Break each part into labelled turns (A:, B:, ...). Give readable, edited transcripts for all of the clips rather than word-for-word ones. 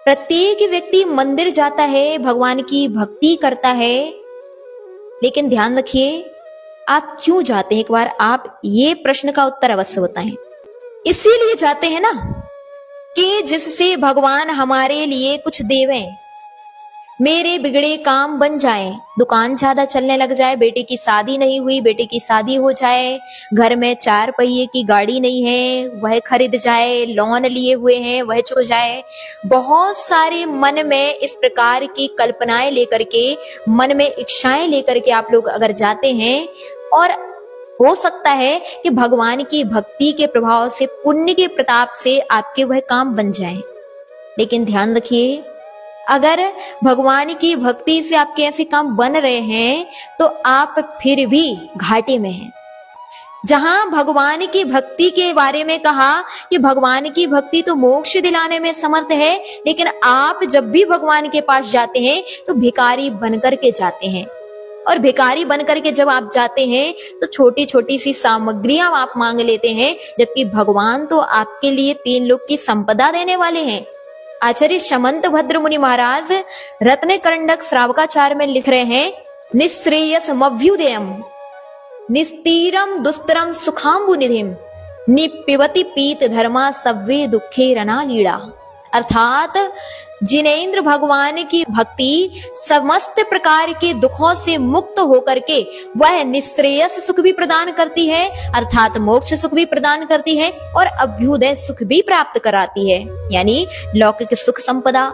A: प्रत्येक व्यक्ति मंदिर जाता है, भगवान की भक्ति करता है, लेकिन ध्यान रखिए आप क्यों जाते हैं। एक बार आप ये प्रश्न का उत्तर अवश्य बताएं। इसीलिए जाते हैं ना कि जिससे भगवान हमारे लिए कुछ देवें, मेरे बिगड़े काम बन जाएं, दुकान ज्यादा चलने लग जाए, बेटे की शादी नहीं हुई, बेटे की शादी हो जाए, घर में 4 पहिए की गाड़ी नहीं है वह खरीद जाए, लोन लिए हुए हैं वह चुक जाए। बहुत सारे मन में इस प्रकार की कल्पनाएं लेकर के, मन में इच्छाएं लेकर के आप लोग अगर जाते हैं, और हो सकता है कि भगवान की भक्ति के प्रभाव से, पुण्य के प्रताप से आपके वह काम बन जाएं। लेकिन ध्यान रखिए, अगर भगवान की भक्ति से आपके ऐसे काम बन रहे हैं तो आप फिर भी घाटे में हैं। जहां भगवान की भक्ति के बारे में कहा कि भगवान की भक्ति तो मोक्ष दिलाने में समर्थ है, लेकिन आप जब भी भगवान के पास जाते हैं तो भिखारी बनकर के जाते हैं। और भिखारी बनकर के जब आप जाते हैं तो छोटी छोटी सी सामग्रियां आप मांग लेते हैं, जबकि भगवान तो आपके लिए 3 लोक की संपदा देने वाले हैं। आचार्य शमंत भद्र मुनि महाराज रत्न करंडक श्रावकाचार में लिख रहे हैं, निःश्रेयसमभ्युदयम् निस्तीरम दुस्तरम सुखाम्बु निधिम निपिबति पीत धर्मा सव्वे दुखे रना लीड़ा। अर्थात जिनेंद्र भगवान की भक्ति समस्त प्रकार के दुखों से मुक्त होकर के वह निःश्रेयस सुख भी प्रदान करती है, अर्थात मोक्ष सुख भी प्रदान करती है, और अभ्युदय सुख भी प्राप्त कराती है, यानी लौकिक सुख संपदा,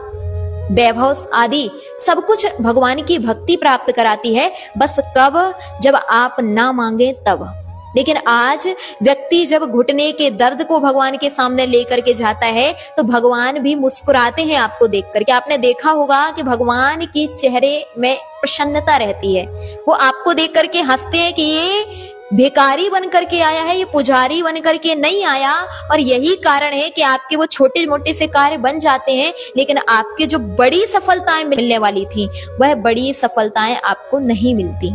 A: वैभव आदि सब कुछ भगवान की भक्ति प्राप्त कराती है। बस कब? जब आप ना मांगे तब। लेकिन आज व्यक्ति जब घुटने के दर्द को भगवान के सामने लेकर के जाता है तो भगवान भी मुस्कुराते हैं आपको देख करके। आपने देखा होगा कि भगवान की चेहरे में प्रसन्नता रहती है, वो आपको देख करके हंसते हैं कि ये भिखारी बन करके आया है, ये पुजारी बन करके नहीं आया। और यही कारण है कि आपके वो छोटे मोटे से कार्य बन जाते हैं, लेकिन आपके जो बड़ी सफलताएं मिलने वाली थी वह बड़ी सफलताएं आपको नहीं मिलती।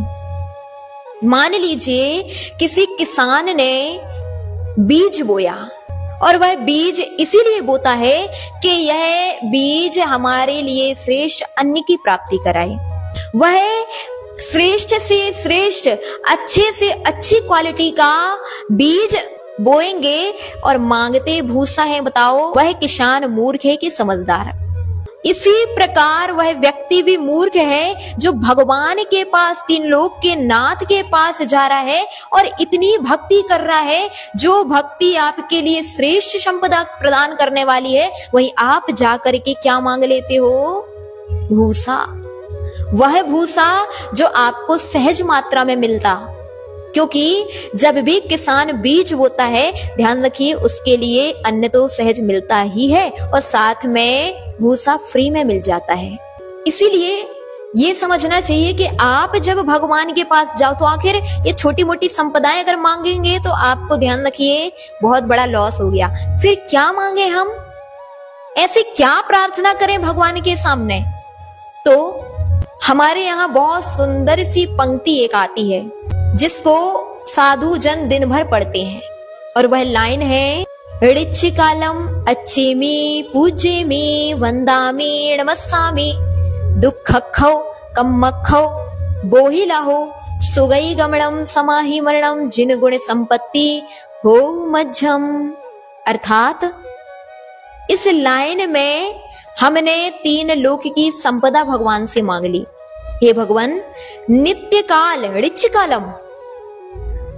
A: मान लीजिए किसी किसान ने बीज बोया, और वह बीज इसीलिए बोता है कि यह बीज हमारे लिए श्रेष्ठ अन्न की प्राप्ति कराए। वह श्रेष्ठ से श्रेष्ठ, अच्छे से अच्छी क्वालिटी का बीज बोएंगे और मांगते भूसा है। बताओ वह किसान मूर्ख है कि समझदार? इसी प्रकार वह व्यक्ति भी मूर्ख है जो भगवान के पास, 3 लोक के नाथ के पास जा रहा है और इतनी भक्ति कर रहा है, जो भक्ति आपके लिए श्रेष्ठ संपदा प्रदान करने वाली है, वही आप जाकर के क्या मांग लेते हो? भूसा। वह भूसा जो आपको सहज मात्रा में मिलता, क्योंकि जब भी किसान बीज बोता है, ध्यान रखिए उसके लिए अन्न तो सहज मिलता ही है और साथ में भूसा फ्री में मिल जाता है। इसीलिए ये समझना चाहिए कि आप जब भगवान के पास जाओ तो आखिर ये छोटी मोटी संपदाएं अगर मांगेंगे तो आपको ध्यान रखिए बहुत बड़ा लॉस हो गया। फिर क्या मांगे हम? ऐसे क्या प्रार्थना करें भगवान के सामने? तो हमारे यहाँ बहुत सुंदर सी पंक्ति एक आती है जिसको साधु जन दिन भर पढ़ते हैं, और वह लाइन है, ऋचिकालम अच्छेमी पूज्यमी वंदामी नमस्सामी दुःखखौ कम्मखौ बोहिलाहो सुगई गमणम समाहि मरणम जिन गुण संपत्ति हो मध्यम। अर्थात इस लाइन में हमने 3 लोक की संपदा भगवान से मांग ली। हे भगवान, नित्य काल ऋच कालम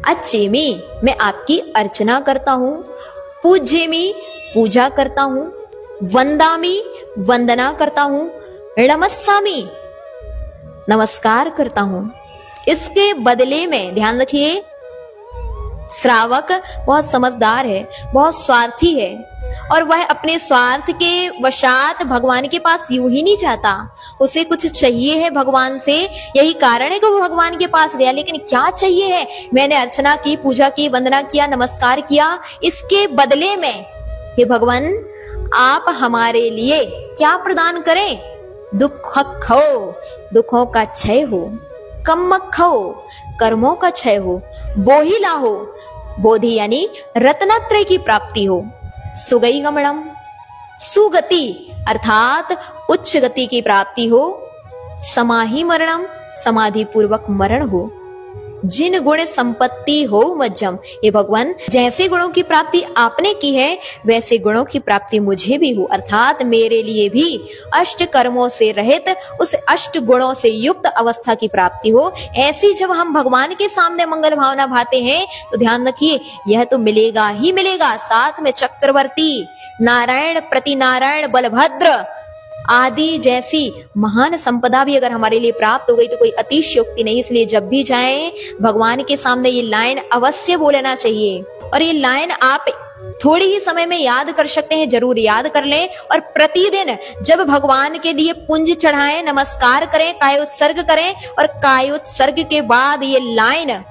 A: अच्छेमी मैं आपकी अर्चना करता हूँ, पूज्यमी पूजा करता हूँ, वंदामी वंदना करता हूँ, नमस्सामी नमस्कार करता हूँ। इसके बदले में ध्यान रखिए, श्रावक बहुत समझदार है, बहुत स्वार्थी है, और वह अपने स्वार्थ के वशात भगवान के पास यूं ही नहीं जाता, उसे कुछ चाहिए है भगवान से। यही कारण है कि वो भगवान के पास गया। लेकिन क्या चाहिए है? मैंने अर्चना की, पूजा की, वंदना किया, नमस्कार किया, इसके बदले में हे भगवान आप हमारे लिए क्या प्रदान करें? दुःखखौ दुखों का क्षय हो, कम्मखौ कर्मों का क्षय हो, बोहिला हो बोधि यानी रत्नत्रय की प्राप्ति हो, सुगई गमणम सुगति अर्थात उच्च गति की प्राप्ति हो, समाहि मरणम, समाधि पूर्वक मरण हो, जिन गुण संपत्ति हो मध्यम। हे भगवान, जैसे गुणों की प्राप्ति आपने की है वैसे गुणों की प्राप्ति मुझे भी हो, अर्थात मेरे लिए भी अष्ट कर्मों से रहित उस अष्ट गुणों से युक्त अवस्था की प्राप्ति हो। ऐसी जब हम भगवान के सामने मंगल भावना भाते हैं तो ध्यान रखिए यह तो मिलेगा ही मिलेगा, साथ में चक्रवर्ती, नारायण, प्रति नारायण, बलभद्र आदि जैसी महान संपदा भी अगर हमारे लिए प्राप्त हो गई तो कोई अतिशयोक्ति नहीं। इसलिए जब भी जाएं भगवान के सामने ये लाइन अवश्य बोलना चाहिए, और ये लाइन आप थोड़ी ही समय में याद कर सकते हैं, जरूर याद कर लें। और प्रतिदिन जब भगवान के लिए पुंज चढ़ाएं, नमस्कार करें, कायोत्सर्ग करें, और कायोत्सर्ग के बाद ये लाइन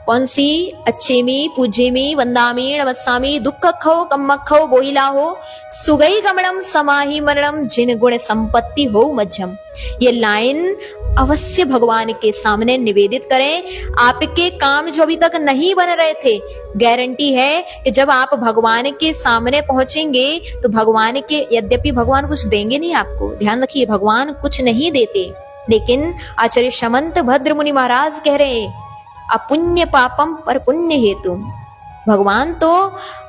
A: कौन सी, अच्छेमी पूज्यमी वंदामी नमस्सामी दुःखखो कम्मखो बोहिला हो, सुगई गमनम समाहि मरणम, जिन गुण संपत्ति हो मध्यम। ये लाइन अवश्य भगवान के सामने निवेदित करें। आपके काम जो अभी तक नहीं बन रहे थे, गारंटी है कि जब आप भगवान के सामने पहुंचेंगे तो भगवान के, यद्यपि भगवान कुछ देंगे नहीं आपको, ध्यान रखिए भगवान कुछ नहीं देते, लेकिन आचार्य समंत भद्र मुनि महाराज कह रहे हैं अपुण्य पापम पर पुण्य हेतु। भगवान तो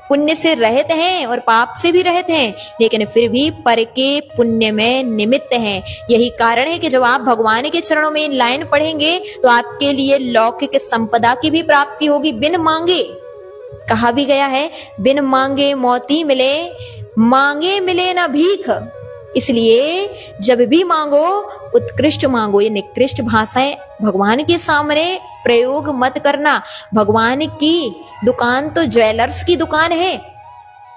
A: पुण्य से रहित हैं और पाप से भी रहित हैं, लेकिन फिर भी पर के पुण्य में निमित्त हैं। यही कारण है कि जब आप भगवान के चरणों में लाइन पढ़ेंगे तो आपके लिए लौकिक संपदा की भी प्राप्ति होगी बिन मांगे। कहा भी गया है बिन मांगे मोती मिले, मांगे मिले न भीख। इसलिए जब भी मांगो उत्कृष्ट मांगो। ये निकृष्ट भाषाएं भगवान के सामने प्रयोग मत करना। भगवान की दुकान तो ज्वेलर्स की दुकान है,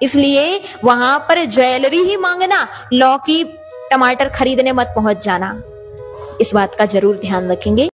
A: इसलिए वहां पर ज्वेलरी ही मांगना, लौकी टमाटर खरीदने मत पहुंच जाना। इस बात का जरूर ध्यान रखेंगे।